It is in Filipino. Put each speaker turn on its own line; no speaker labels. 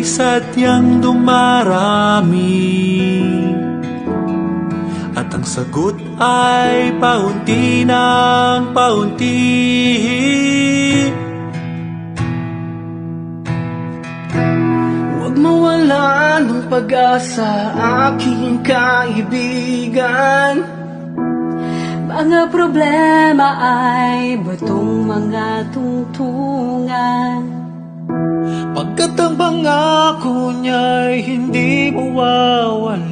ay sadyang dumarami, at ang sagot ay paunti ng paunti.
Huwag mawala ng pag-asa, aking kaibigan.
Mga problema ay batong mga tungtungan.
Pagkat ang pangako niya'y hindi mawawala.